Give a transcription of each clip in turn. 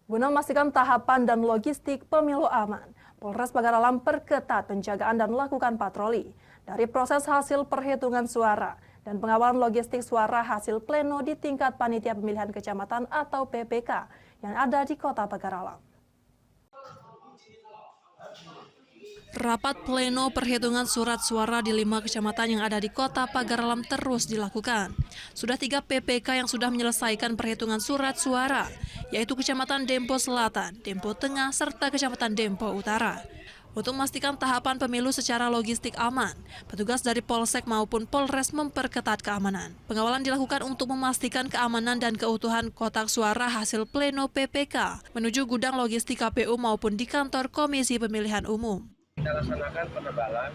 Guna memastikan tahapan dan logistik pemilu aman, Polres Pagaralam perketat penjagaan dan melakukan patroli. Dari proses hasil perhitungan suara dan pengawalan logistik suara hasil pleno di tingkat Panitia Pemilihan Kecamatan atau PPK yang ada di Kota Pagaralam. Rapat pleno perhitungan surat suara di 5 kecamatan yang ada di Kota Pagaralam terus dilakukan. Sudah 3 PPK yang sudah menyelesaikan perhitungan surat suara, yaitu Kecamatan Dempo Selatan, Dempo Tengah, serta Kecamatan Dempo Utara. Untuk memastikan tahapan pemilu secara logistik aman, petugas dari Polsek maupun Polres memperketat keamanan. Pengawalan dilakukan untuk memastikan keamanan dan keutuhan kotak suara hasil pleno PPK menuju gudang logistik KPU maupun di kantor Komisi Pemilihan Umum. Kita laksanakan penebalan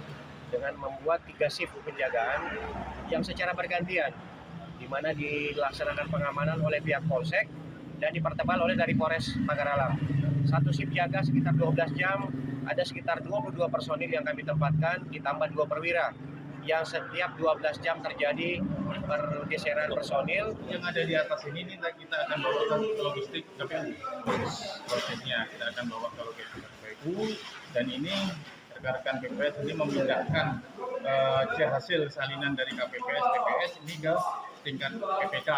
dengan membuat 3 shift penjagaan yang secara bergantian, di mana dilaksanakan pengamanan oleh pihak Polsek dan dipertebal oleh dari Polres Pagaralam. Satu shift jaga sekitar 12 jam, ada sekitar 22 personil yang kami tempatkan, ditambah 2 perwira, yang setiap 12 jam terjadi pergeseran personil. Yang ada di atas ini kita akan bawa ke logistik KPU. Prosesnya kita akan bawa ke logistik KPU, dan ini rekan-rekan PPS ini memindahkan hasil salinan dari KPPS, TPS ini ke tingkat PPK.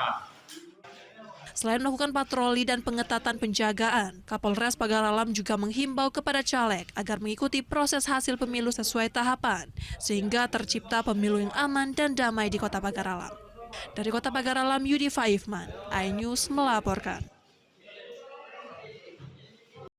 Selain melakukan patroli dan pengetatan penjagaan, Kapolres Pagaralam juga menghimbau kepada caleg agar mengikuti proses hasil pemilu sesuai tahapan, sehingga tercipta pemilu yang aman dan damai di Kota Pagaralam. Dari Kota Pagaralam, Yudi Faifman, iNews melaporkan.